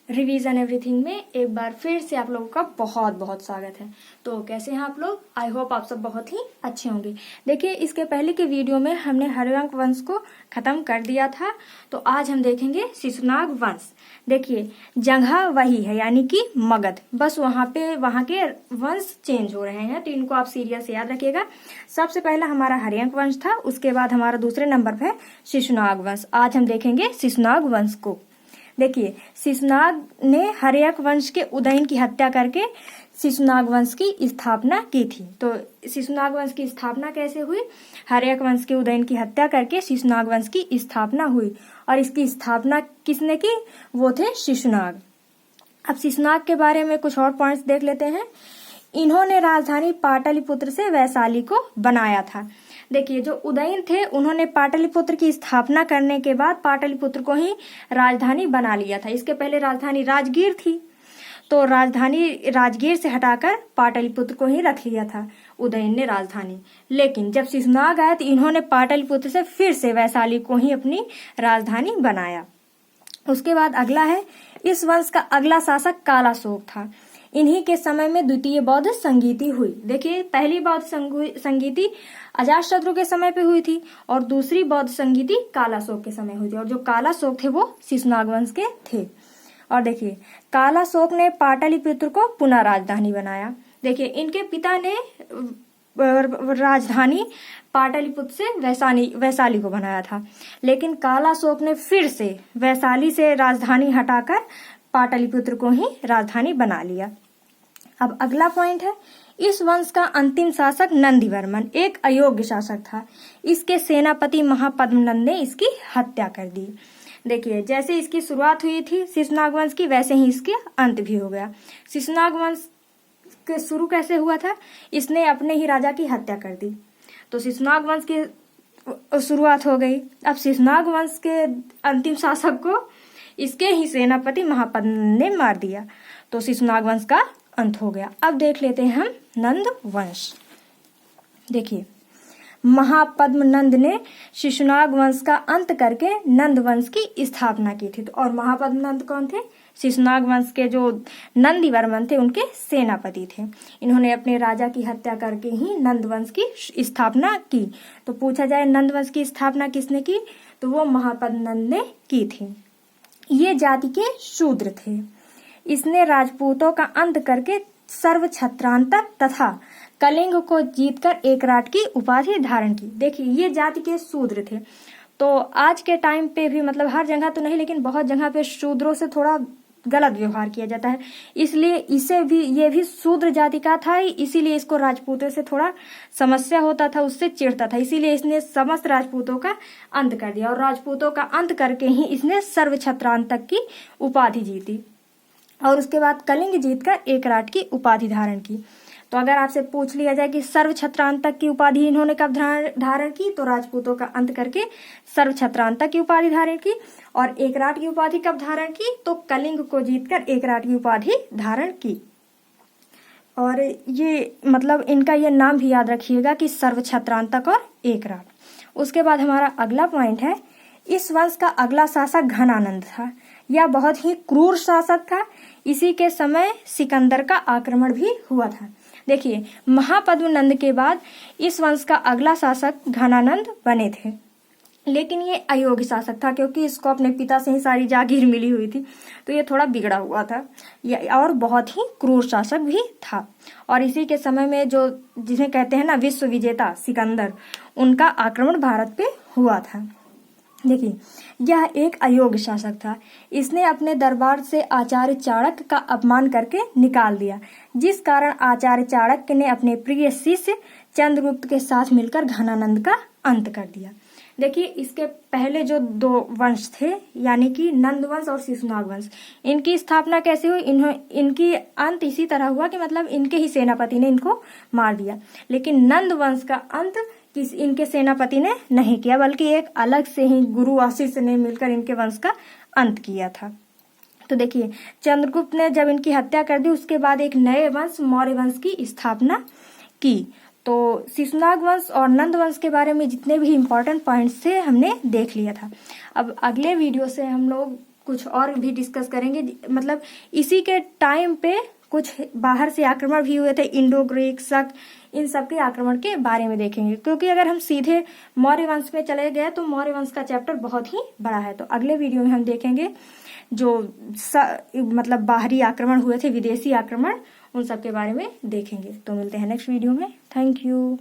Revision everything में एक बार फिर से आप लोगों का बहुत बहुत स्वागत है। तो कैसे हैं आप लोग? आई होप आप सब बहुत ही अच्छे होंगे। देखिए, इसके पहले के वीडियो में हमने हर्यंक वंश को खत्म कर दिया था, तो आज हम देखेंगे शिशुनाग वंश। देखिए, जगह वही है यानी कि मगध, बस वहाँ के वंश चेंज हो रहे हैं, तो इनको आप सीरियल से याद रखिएगा। सबसे पहला हमारा हर्यंक वंश था, उसके बाद हमारा दूसरे नंबर पे शिशुनाग वंश। आज हम देखेंगे शिशुनाग वंश को। देखिए, शिशुनाग ने हर्यक वंश के उदयन की हत्या करके शिशुनाग वंश की स्थापना की थी। तो शिशुनाग वंश की स्थापना कैसे हुई? हर्यक वंश के उदयन की हत्या करके शिशुनाग वंश की स्थापना हुई, और इसकी स्थापना किसने की? वो थे शिशुनाग। अब शिशुनाग के बारे में कुछ और पॉइंट्स देख लेते हैं। इन्होंने राजधानी पाटलिपुत्र से वैशाली को बनाया था। देखिए, जो उदयन थे उन्होंने पाटलिपुत्र की स्थापना करने के बाद पाटलिपुत्र को ही राजधानी बना लिया था। इसके पहले राजधानी राजगीर थी, तो राजधानी राजगीर से हटाकर पाटलिपुत्र को ही रख लिया था उदयन ने राजधानी। लेकिन जब शिशुनाग आए तो इन्होंने पाटलिपुत्र से फिर से वैशाली को ही अपनी राजधानी बनाया। उसके बाद अगला है, इस वंश का अगला शासक कालाशोक था। इन्हीं के समय में द्वितीय बौद्ध संगीति हुई। देखिए, पहली बौद्ध संगीति अजातशत्रु के समय पे हुई थी और दूसरी बौद्ध संगीति कालाशोक के समय हुई थी, और जो कालाशोक थे वो शिशुनाग वंश के थे। और देखिए, कालाशोक ने पाटलिपुत्र को पुनः राजधानी बनाया। देखिए, इनके पिता ने राजधानी पाटलिपुत्र से वैशाली को बनाया था, लेकिन कालाशोक ने फिर से वैशाली से राजधानी हटाकर पाटलिपुत्र को ही राजधानी बना लिया। अब अगला पॉइंट है, इस वंश का अंतिम शासक नंदीवर्मन एक अयोग्य शासक था। इसके सेनापति महापद्मनंद ने इसकी हत्या कर दी। देखिए, जैसे इसकी शुरुआत हुई थी शिशुनाग वंश की, वैसे ही इसके अंत भी हो गया। शिशुनाग वंश के शुरू कैसे हुआ था? इसने अपने ही राजा की हत्या कर दी, तो शिशुनाग वंश की शुरुआत हो गई। अब शिशुनाग वंश के अंतिम शासक को इसके ही सेनापति महापद्मनंद ने मार दिया, तो शिशुनाग वंश का अंत हो गया। अब देख लेते हैं हम नंद वंश। देखिए, महापद्मनंद ने शिशुनाग वंश का अंत करके नंद वंश की स्थापना की थी। और महापद्मनंद कौन थे? शिशुनाग वंश के जो नंदीवर्मन थे उनके सेनापति थे। इन्होंने अपने राजा की हत्या करके ही नंद वंश की स्थापना की। तो पूछा जाए नंद वंश की स्थापना किसने की, तो वो महापद्मनंद ने की थी। ये जाति के शूद्र थे। इसने राजपूतों का अंत करके सर्व छत्रांतक तथा कलिंग को जीतकर एकराट की उपाधि धारण की। देखिए, ये जाति के शूद्र थे। तो आज के टाइम पे भी, मतलब हर जगह तो नहीं, लेकिन बहुत जगह पे शूद्रों से थोड़ा गलत व्यवहार किया जाता है, इसलिए ये भी शूद्र जाति का था, इसीलिए इसको राजपूतों से थोड़ा समस्या होता था, उससे चिढ़ता था, इसीलिए इसने समस्त राजपूतों का अंत कर दिया, और राजपूतों का अंत करके ही इसने सर्व छत्रांतक की उपाधि जीती, और उसके बाद कलिंग जीतकर एकराट की उपाधि धारण की। तो अगर आपसे पूछ लिया जाए कि सर्व छत्रांतक की उपाधि इन्होंने कब धारण की, तो राजपूतों का अंत करके सर्व छत्रांतक की उपाधि धारण की। और एकराट की उपाधि कब धारण की, तो कलिंग को जीतकर एकराट की उपाधि धारण की। और ये मतलब इनका ये नाम भी याद रखिएगा कि सर्व छत्रांतक और एकराट। उसके बाद हमारा अगला पॉइंट है, इस वंश का अगला शासक घनानंद था। यह बहुत ही क्रूर शासक था। इसी के समय सिकंदर का आक्रमण भी हुआ था। देखिए, महापद्मनंद के बाद इस वंश का अगला शासक घनानंद बने थे, लेकिन ये अयोग्य शासक था, क्योंकि इसको अपने पिता से ही सारी जागीर मिली हुई थी, तो ये थोड़ा बिगड़ा हुआ था, और बहुत ही क्रूर शासक भी था। और इसी के समय में जो जिसे कहते हैं ना विश्व विजेता सिकंदर, उनका आक्रमण भारत पे हुआ था। देखिए, यह एक अयोग्य शासक था। इसने अपने दरबार से आचार्य चाणक्य का अपमान करके निकाल दिया, जिस कारण आचार्य चाणक्य ने अपने प्रिय शिष्य चंद्रगुप्त के साथ मिलकर घनानंद का अंत कर दिया। देखिए, इसके पहले जो दो वंश थे यानी कि नंद वंश और शिशुनाग वंश, इनकी स्थापना कैसे हुई? इनकी अंत इसी तरह हुआ कि मतलब इनके ही सेनापति ने इनको मार दिया, लेकिन नंद वंश का अंत इनके सेनापति ने नहीं किया, बल्कि एक अलग से ही गुरु वशिष्ठ ने मिलकर इनके वंश का अंत किया था। तो देखिए, चंद्रगुप्त ने जब इनकी हत्या कर दी, उसके बाद एक नए वंश मौर्य वंश की स्थापना की। तो शिशुनाग वंश और नंद वंश के बारे में जितने भी इम्पोर्टेंट पॉइंट्स थे हमने देख लिया था। अब अगले वीडियो से हम लोग कुछ और भी डिस्कस करेंगे। मतलब इसी के टाइम पे कुछ बाहर से आक्रमण भी हुए थे, इंडो ग्रीक, शक, इन सब के आक्रमण के बारे में देखेंगे। क्योंकि अगर हम सीधे मौर्य वंश में चले गए तो मौर्य वंश का चैप्टर बहुत ही बड़ा है। तो अगले वीडियो में हम देखेंगे जो मतलब बाहरी आक्रमण हुए थे, विदेशी आक्रमण, उन सब के बारे में देखेंगे। तो मिलते हैं नेक्स्ट वीडियो में। Thank you.